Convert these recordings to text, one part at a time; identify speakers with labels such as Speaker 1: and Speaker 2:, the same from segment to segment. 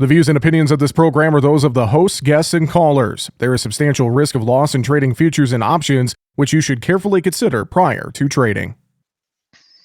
Speaker 1: The views and opinions of this program are those of the hosts, guests, and callers. There is substantial risk of loss in trading futures and options, which you should carefully consider prior to trading.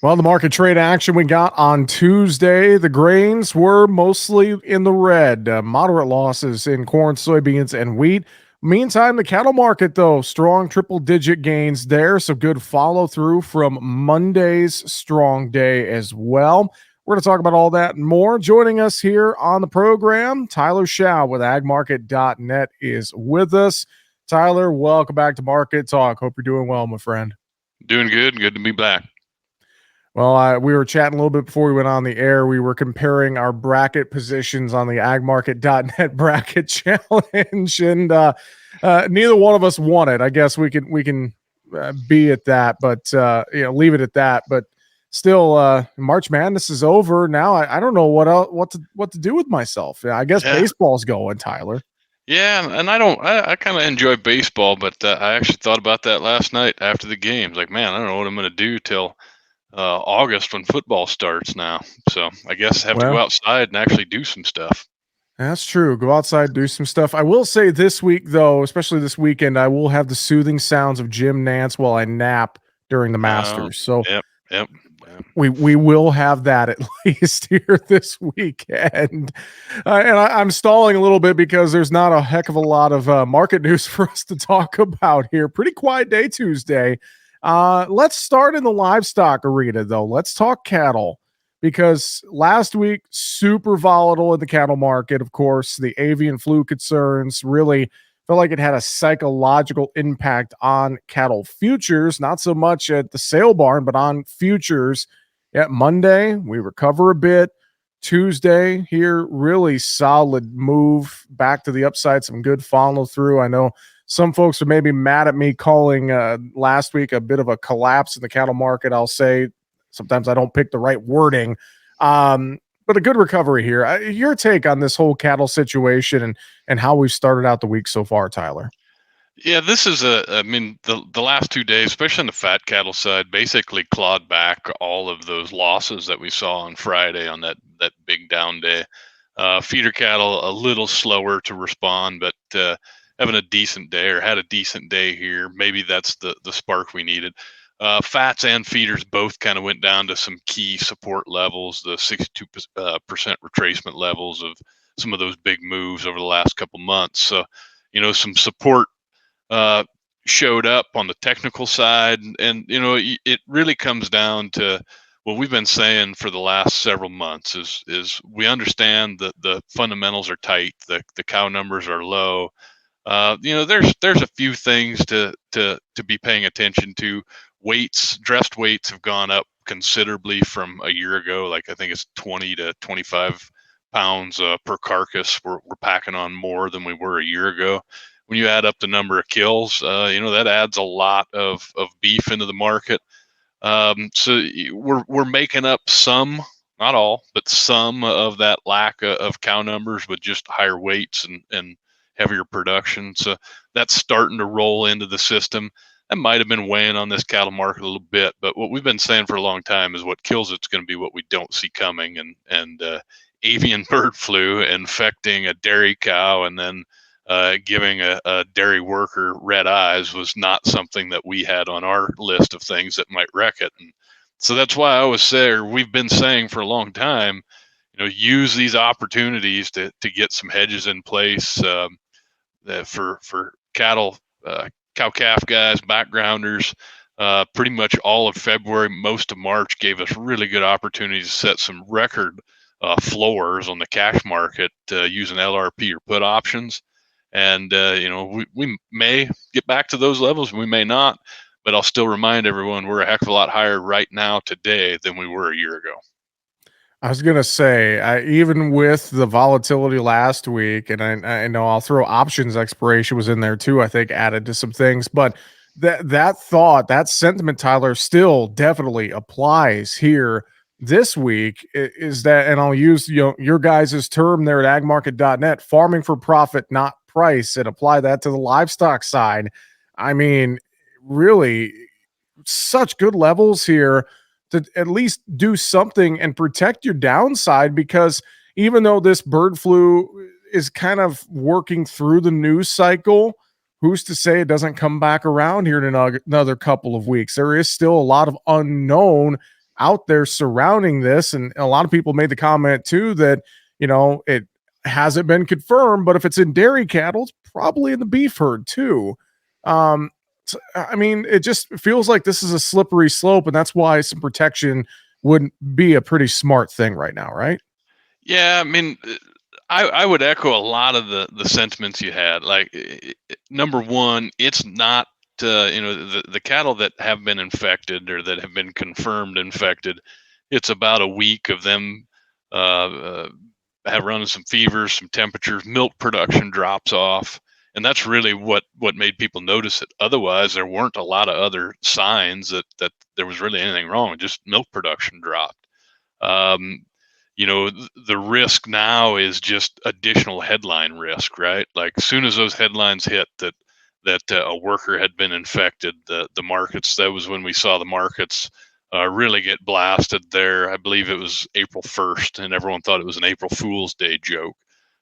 Speaker 1: Well, the market trade action we got on Tuesday, the grains were mostly in the red. Moderate losses in corn, soybeans, and wheat. Meantime, the cattle market, though, strong triple-digit gains there. So good follow-through from Monday's strong day as well. We're going to talk about all that and more. Joining us here on the program, Tyler Shaw with agmarket.net is with us. Tyler, welcome back to Market Talk. Hope you're doing well, my friend.
Speaker 2: Doing good. Good to be back.
Speaker 1: Well, we were chatting a little bit before we went on the air. We were comparing our bracket positions on the agmarket.net bracket challenge, and neither one of us won it. I guess we can be at that, but leave it at that. But still, March Madness is over now. I don't know what to do with myself. I guess baseball's going, Tyler.
Speaker 2: Yeah, and I kind of enjoy baseball, but I actually thought about that last night after the games. Like, man, I don't know what I'm going to do till August when football starts now. So I guess I have to go outside and actually do some stuff.
Speaker 1: That's true. Go outside, do some stuff. I will say this week, though, especially this weekend, I will have the soothing sounds of Jim Nantz while I nap during the Masters. So
Speaker 2: yep.
Speaker 1: We will have that at least here this weekend. And I'm stalling a little bit because there's not a heck of a lot of market news for us to talk about here. Pretty quiet day Tuesday. Let's start in the livestock arena, though. Let's talk cattle, because last week, super volatile in the cattle market. Of course, the avian flu concerns really felt like it had a psychological impact on cattle futures, not so much at the sale barn, but on futures. Yeah, Monday, we recover a bit. Tuesday here, really solid move back to the upside, some good follow through. I know some folks are maybe mad at me calling last week a bit of a collapse in the cattle market. I'll say sometimes I don't pick the right wording, but a good recovery here. Your take on this whole cattle situation and how we've started out the week so far, Tyler?
Speaker 2: Yeah, this is the last 2 days, especially on the fat cattle side, basically clawed back all of those losses that we saw on Friday on that big down day. Feeder cattle a little slower to respond, but having a decent day, or had a decent day here. Maybe that's the spark we needed. Fats and feeders both kind of went down to some key support levels, the 62% retracement levels of some of those big moves over the last couple months. So, some support showed up on the technical side, and it really comes down to what we've been saying for the last several months is we understand that the fundamentals are tight, the cow numbers are low. There's a few things to be paying attention to. Dressed weights have gone up considerably from a year ago. Like, I think it's 20 to 25 pounds per carcass. We're packing on more than we were a year ago. When you add up the number of kills, that adds a lot of beef into the market. So we're making up some, not all, but some of that lack of cow numbers with just higher weights and heavier production. So that's starting to roll into the system. That might have been weighing on this cattle market a little bit, but what we've been saying for a long time is what kills it's going to be what we don't see coming, and avian bird flu infecting a dairy cow and then giving a dairy worker red eyes was not something that we had on our list of things that might wreck it. And so that's why I always say, or we've been saying for a long time, use these opportunities to get some hedges in place for cattle, cow-calf guys, backgrounders. Pretty much all of February, most of March gave us really good opportunities to set some record floors on the cash market using LRP or put options. And, we may get back to those levels, we may not, but I'll still remind everyone we're a heck of a lot higher right now today than we were a year ago.
Speaker 1: I was going to say, even with the volatility last week, and I know I'll throw options expiration was in there too, I think added to some things, but that sentiment, Tyler, still definitely applies here this week. Is that, and I'll use your guys' term there at agmarket.net, farming for profit, not price, and apply that to the livestock side. I mean, really such good levels here to at least do something and protect your downside, because even though this bird flu is kind of working through the news cycle, who's to say it doesn't come back around here in another couple of weeks? There is still a lot of unknown out there surrounding this. And a lot of people made the comment too that, it hasn't been confirmed, but if it's in dairy cattle, it's probably in the beef herd too. I mean, it just feels like this is a slippery slope, and that's why some protection would be a pretty smart thing right now, right?
Speaker 2: Yeah, I mean, I would echo a lot of the sentiments you had. Like, number one, it's not the cattle that have been infected or that have been confirmed infected. It's about a week of them have running some fevers, some temperatures, milk production drops off, and that's really what made people notice it. Otherwise, there weren't a lot of other signs that there was really anything wrong. Just milk production dropped. Um, the risk now is just additional headline risk, right? Like, as soon as those headlines hit that a worker had been infected, the markets, that was when we saw the markets really get blasted there. I believe it was April 1st, and everyone thought it was an April Fool's Day joke.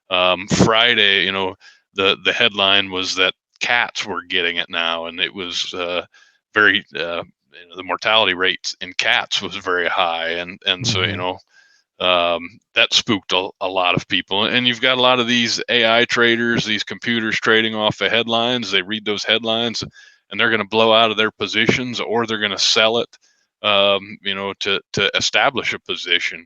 Speaker 2: Friday, the headline was that cats were getting it now, and it was very the mortality rates in cats was very high, and so
Speaker 1: Mhm.
Speaker 2: that spooked a lot of people. And you've got a lot of these AI traders, these computers trading off the headlines. They read those headlines, and they're going to blow out of their positions, or they're going to sell it, to establish a position.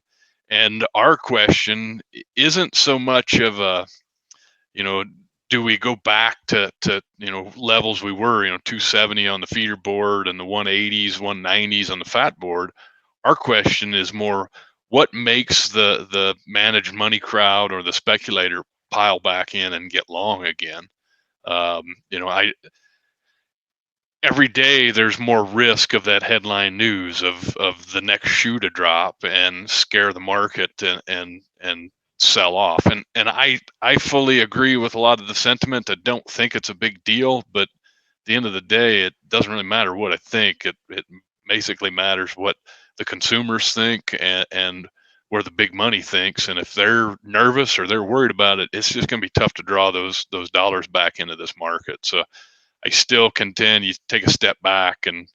Speaker 2: And our question isn't so much of a, you know, do we go back to levels we were, 270 on the feeder board and the 180s, 190s on the fat board. Our question is more, what makes the managed money crowd or the speculator pile back in and get long again? I every day there's more risk of that headline news of the next shoe to drop and scare the market and sell off. And I fully agree with a lot of the sentiment. I don't think it's a big deal, but at the end of the day, it doesn't really matter what I think. It basically matters what the consumers think, and where the big money thinks. And if they're nervous or they're worried about it, it's just going to be tough to draw those dollars back into this market. So I still contend you take a step back, and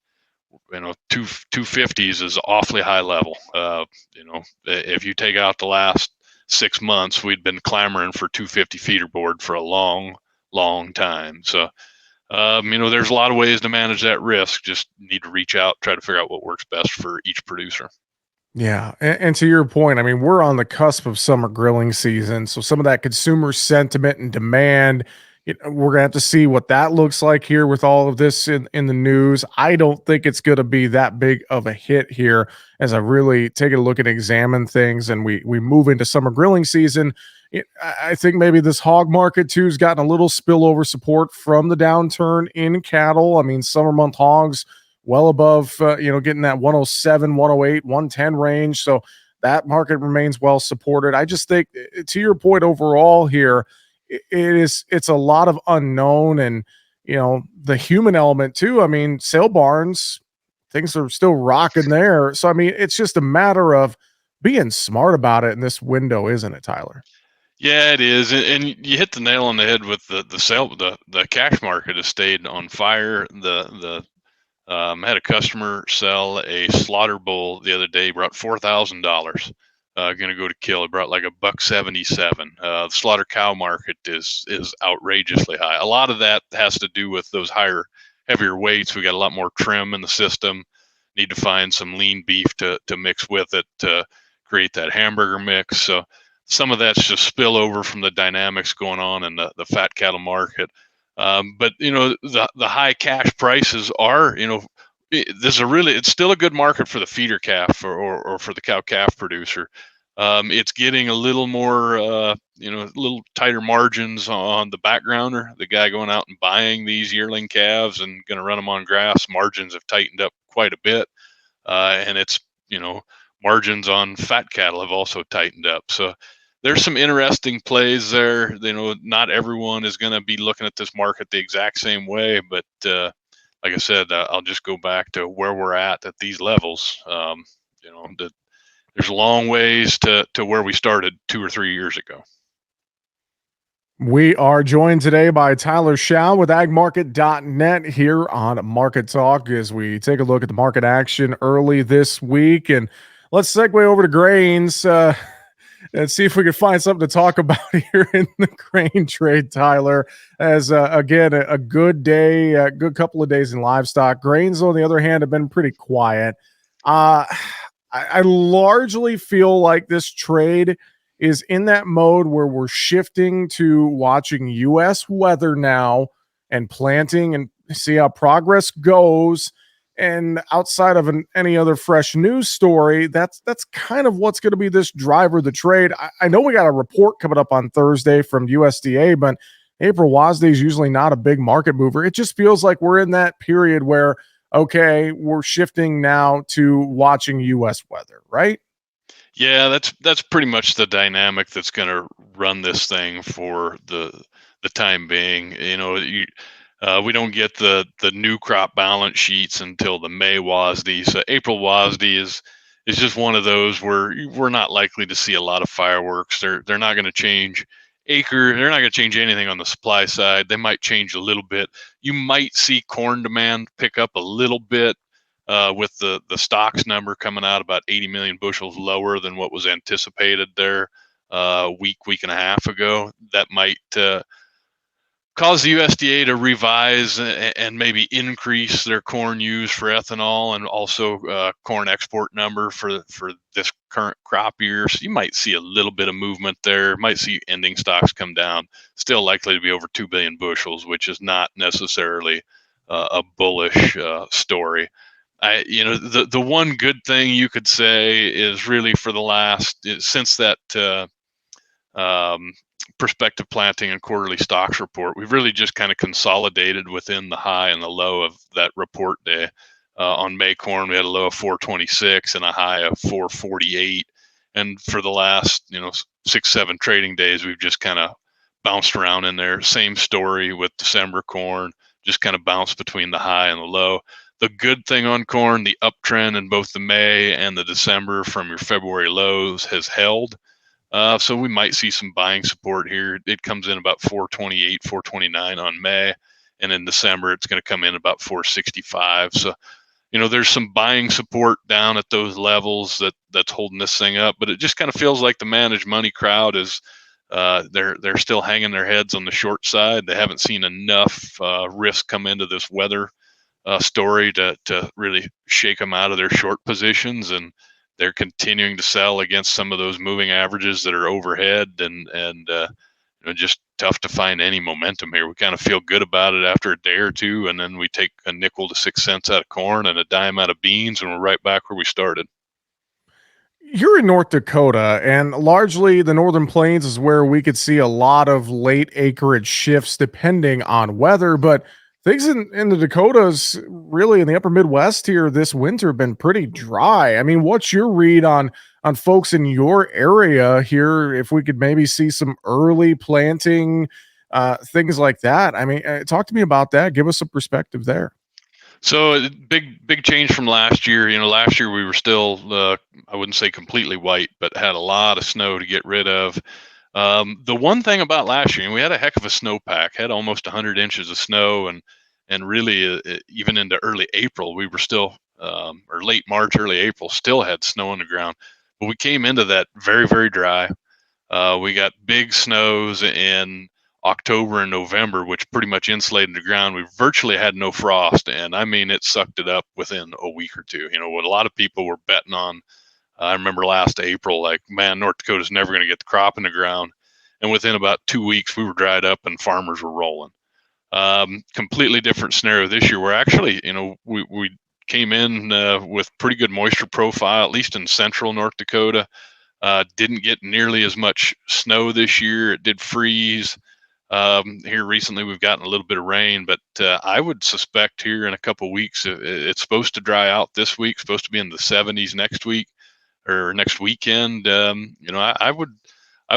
Speaker 2: two fifties is awfully high level. If you take out the last 6 months, we'd been clamoring for 250 feeder board for a long time. So there's a lot of ways to manage that risk. Just need to reach out, try to figure out what works best for each producer.
Speaker 1: Yeah, and to your point, I mean, we're on the cusp of summer grilling season, so some of that consumer sentiment and demand, we're gonna have to see what that looks like here with all of this in the news. I don't think it's gonna be that big of a hit here as I really take a look and examine things, and we move into summer grilling season. I think maybe this hog market too has gotten a little spillover support from the downturn in cattle. I mean, summer month hogs well above, getting that 107, 108, 110 range. So that market remains well supported. I just think, to your point overall here, it's a lot of unknown, and the human element too. I mean, sale barns, things are still rocking there. So I mean, it's just a matter of being smart about it in this window, isn't it, Tyler?
Speaker 2: Yeah, it is, and you hit the nail on the head with the sale. The cash market has stayed on fire. Had a customer sell a slaughter bull the other day. Brought $4,000. Going to go to kill. It brought like a buck 77. The slaughter cow market is outrageously high. A lot of that has to do with those heavier weights. We got a lot more trim in the system. Need to find some lean beef to mix with it to create that hamburger mix. So some of that's just spillover from the dynamics going on in the fat cattle market. But the high cash prices are, it's still a good market for the feeder calf, or for the cow calf producer. It's getting a little more, a little tighter margins on the backgrounder. The guy going out and buying these yearling calves and going to run them on grass, margins have tightened up quite a bit. And it's, margins on fat cattle have also tightened up. So there's some interesting plays there. Not everyone is going to be looking at this market the exact same way, but like I said, I'll just go back to where we're at these levels. The there's long ways to where we started 2 or 3 years ago.
Speaker 1: We are joined today by Tyler Schau with agmarket.net here on Market Talk as we take a look at the market action early this week. And let's segue over to grains and see if we can find something to talk about here in the grain trade, Tyler. As again, a good day, a good couple of days in livestock. Grains, on the other hand, have been pretty quiet. I largely feel like this trade is in that mode where we're shifting to watching U.S. weather now and planting and see how progress goes. And outside of any other fresh news story, that's kind of what's going to be this driver of the trade. I know we got a report coming up on Thursday from USDA, but April WASDE is usually not a big market mover. It just feels like we're in that period where, okay, we're shifting now to watching U.S. weather, right?
Speaker 2: Yeah, that's pretty much the dynamic that's going to run this thing for the time being. We don't get the new crop balance sheets until the May WASDE. So April WASDE is just one of those where we're not likely to see a lot of fireworks. They're not going to change They're not going to change anything on the supply side. They might change a little bit. You might see corn demand pick up a little bit with the stocks number coming out about 80 million bushels lower than what was anticipated there week and a half ago. That might cause the USDA to revise and maybe increase their corn use for ethanol and also corn export number for this current crop year. So you might see a little bit of movement there. Might see ending stocks come down. Still likely to be over 2 billion bushels, which is not necessarily a bullish story. The one good thing you could say is really for the last since that prospective planting and quarterly stocks report, we've really just kind of consolidated within the high and the low of that report day. On May corn, we had a low of 426 and a high of 448. And for the last 6-7 trading days, we've just kind of bounced around in there. Same story with December corn, just kind of bounced between the high and the low. The good thing on corn, the uptrend in both the May and the December from your February lows has held. So we might see some buying support here. It comes in about 428, 429 on May, and in December it's going to come in about 465. So, there's some buying support down at those levels that's holding this thing up. But it just kind of feels like the managed money crowd is they're still hanging their heads on the short side. They haven't seen enough risk come into this weather story to really shake them out of their short positions, and they're continuing to sell against some of those moving averages that are overhead, and just tough to find any momentum here. We kind of feel good about it after a day or two, and then we take a nickel to 6 cents out of corn and a dime out of beans, and we're right back where we started.
Speaker 1: You're in North Dakota, and largely the Northern Plains is where we could see a lot of late acreage shifts depending on weather. But things in the Dakotas, really in the upper Midwest here this winter, have been pretty dry. I mean, what's your read on folks in your area here? If we could maybe see some early planting, things like that. I mean, talk to me about that. Give us some perspective there.
Speaker 2: So big change from last year. Last year we were still, I wouldn't say completely white, but had a lot of snow to get rid of. The one thing about last year, we had a heck of a snowpack, had almost 100 inches of snow, and really even into early April, we were still, or late March, early April, still had snow on the ground. But we came into that very, very dry. We got big snows in October and November, which pretty much insulated the ground. We virtually had no frost, and I mean, it sucked it up within a week or two. What a lot of people were betting on. I remember last April, like, man, North Dakota's never going to get the crop in the ground. And within about 2 weeks, we were dried up and farmers were rolling. Completely different scenario this year. Where actually, we came in with pretty good moisture profile, at least in central North Dakota. Didn't get nearly as much snow this year. It did freeze. Here recently, we've gotten a little bit of rain, but I would suspect here in a couple of weeks, it's supposed to dry out this week, supposed to be in the 70s next week or next weekend. I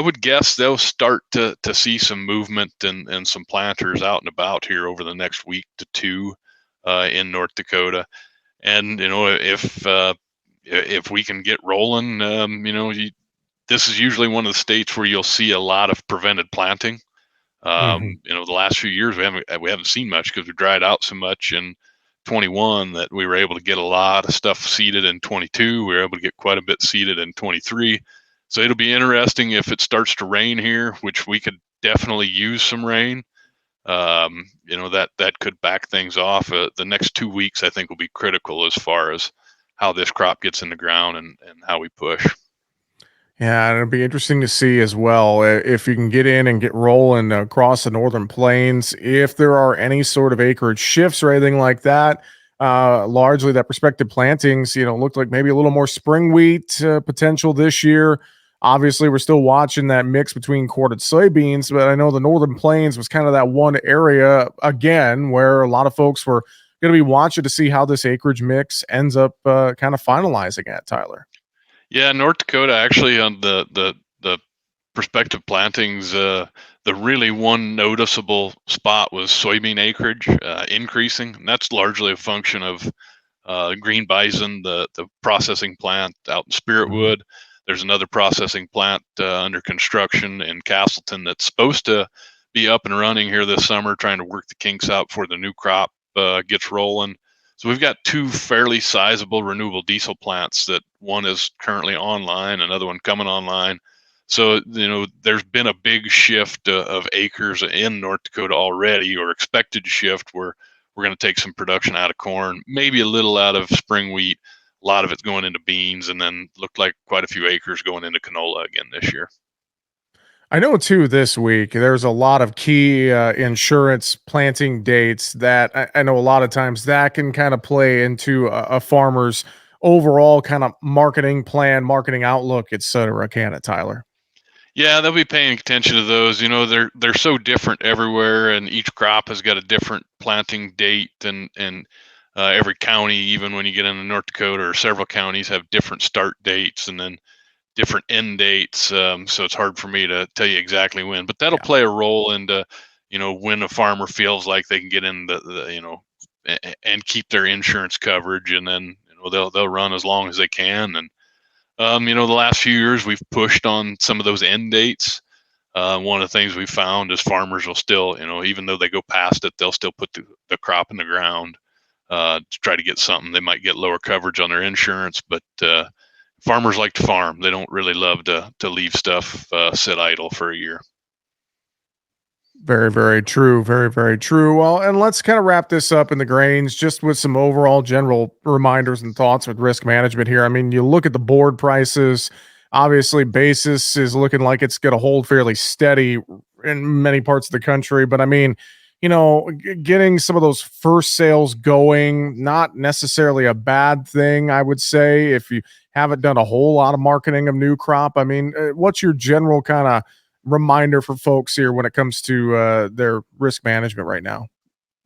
Speaker 2: would guess they'll start to see some movement and some planters out and about here over the next week to two in North Dakota. And if if we can get rolling, this is usually one of the states where you'll see a lot of prevented planting.
Speaker 1: Mhm.
Speaker 2: The last few years we haven't seen much because we dried out so much in 21 that we were able to get a lot of stuff seeded in 22. We were able to get quite a bit seeded in 23. So it'll be interesting if it starts to rain here, which we could definitely use some rain. That could back things off. The next 2 weeks, I think, will be critical as far as how this crop gets in the ground and how we push.
Speaker 1: Yeah, and it'll be interesting to see as well if you can get in and get rolling across the northern plains. If there are any sort of acreage shifts or anything like that, largely that prospective plantings, looked like maybe a little more spring wheat potential this year. Obviously, we're still watching that mix between corded soybeans, but I know the northern plains was kind of that one area again where a lot of folks were going to be watching to see how this acreage mix ends up kind of finalizing at Tyler.
Speaker 2: Yeah, North Dakota actually on the prospective plantings, the really one noticeable spot was soybean acreage increasing, and that's largely a function of Green Bison, the processing plant out in
Speaker 1: Mhm.
Speaker 2: Spiritwood. There's another processing plant under construction in Castleton that's supposed to be up and running here this summer, trying to work the kinks out before the new crop gets rolling. So we've got two fairly sizable renewable diesel plants that one is currently online, another one coming online. So, there's been a big shift of acres in North Dakota already, or expected shift, where we're going to take some production out of corn, maybe a little out of spring wheat. A lot of it's going into beans, and then looked like quite a few acres going into canola again this year.
Speaker 1: I know too this week there's a lot of key insurance planting dates that I know a lot of times that can kind of play into a farmer's overall kind of marketing plan, marketing outlook, et cetera. Can it, Tyler?
Speaker 2: Yeah, they'll be paying attention to those. They're so different everywhere, and each crop has got a different planting date, and every county, even when you get into North Dakota, or several counties have different start dates and then different end dates. So it's hard for me to tell you exactly when, but that'll
Speaker 1: Yeah.
Speaker 2: play a role into, when a farmer feels like they can get in and keep their insurance coverage, and then they'll run as long as they can. And the last few years we've pushed on some of those end dates. One of the things we found is farmers will still, even though they go past it, they'll still put the crop in the ground to try to get something. They might get lower coverage on their insurance, but farmers like to farm. They don't really love to leave stuff sit idle for a year.
Speaker 1: Very, very true. Very, very true. Well, and let's kind of wrap this up in the grains just with some overall general reminders and thoughts with risk management here. I mean, you look at the board prices, obviously, basis is looking like it's going to hold fairly steady in many parts of the country. But I mean, getting some of those first sales going, not necessarily a bad thing, I would say, if you haven't done a whole lot of marketing of new crop. I mean, what's your general kind of reminder for folks here when it comes to their risk management right now?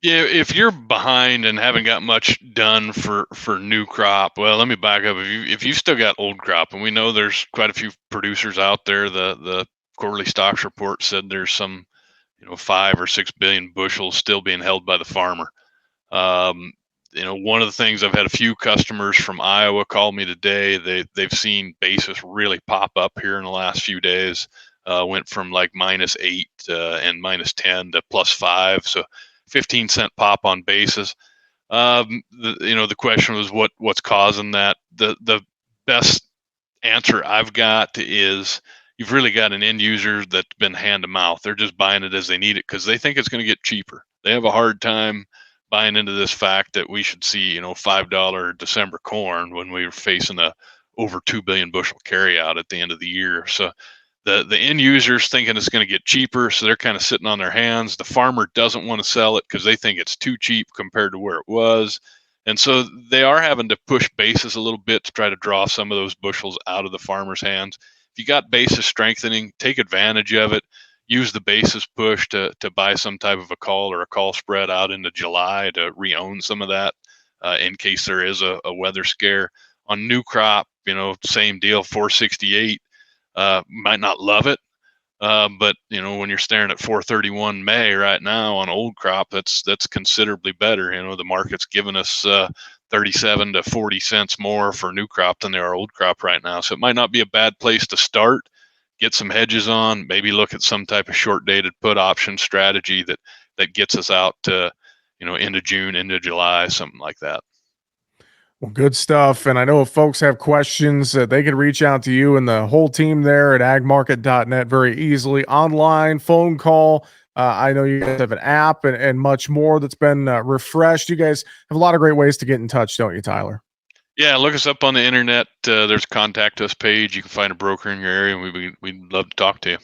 Speaker 2: Yeah, if you're behind and haven't got much done for new crop, well, let me back up. If you still got old crop, and we know there's quite a few producers out there, the quarterly stocks report said there's some 5 or 6 billion bushels still being held by the farmer. Um, one of the things, I've had a few customers from Iowa call me today. They've seen basis really pop up here in the last few days. Went from like -8 and -10 to +5, so 15-cent pop on basis. The question was what's causing that. The best answer I've got is you've really got an end user that's been hand to mouth. They're just buying it as they need it because they think it's going to get cheaper. They have a hard time buying into this fact that we should see, $5 December corn when we were facing a over 2 billion bushel carryout at the end of the year. So the end users thinking it's going to get cheaper, so they're kind of sitting on their hands. The farmer doesn't want to sell it because they think it's too cheap compared to where it was, and so they are having to push basis a little bit to try to draw some of those bushels out of the farmer's hands. If you got basis strengthening, take advantage of it. Use the basis push to buy some type of a call or a call spread out into July to re-own some of that in case there is a weather scare. On new crop, same deal, 468. Might not love it, but when you're staring at 431 May right now on old crop, that's considerably better. The market's given us 37 to 40 cents more for new crop than they are old crop right now. So it might not be a bad place to start. Get some hedges on, maybe look at some type of short dated put option strategy that gets us out to, into June, into July, something like that.
Speaker 1: Well, good stuff. And I know if folks have questions, they can reach out to you and the whole team there at agmarket.net very easily, online, phone call. I know you guys have an app and much more that's been refreshed. You guys have a lot of great ways to get in touch, don't you, Tyler?
Speaker 2: Yeah, look us up on the internet. There's a contact us page. You can find a broker in your area, and we'd love to talk to you.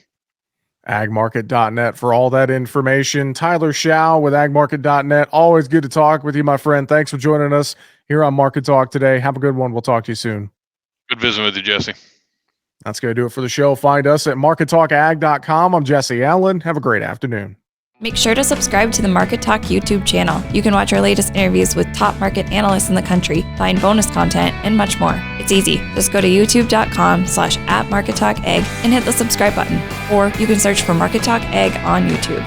Speaker 1: Agmarket.net for all that information. Tyler Schao with agmarket.net. Always good to talk with you, my friend. Thanks for joining us here on Market Talk today. Have a good one. We'll talk to you soon.
Speaker 2: Good visiting with you, Jesse.
Speaker 1: That's going to do it for the show. Find us at markettalkag.com. I'm Jesse Allen. Have a great afternoon.
Speaker 3: Make sure to subscribe to the Market Talk YouTube channel. You can watch our latest interviews with top market analysts in the country, find bonus content, and much more. It's easy. Just go to youtube.com/@markettalkag and hit the subscribe button. Or you can search for Market Talk Ag on YouTube.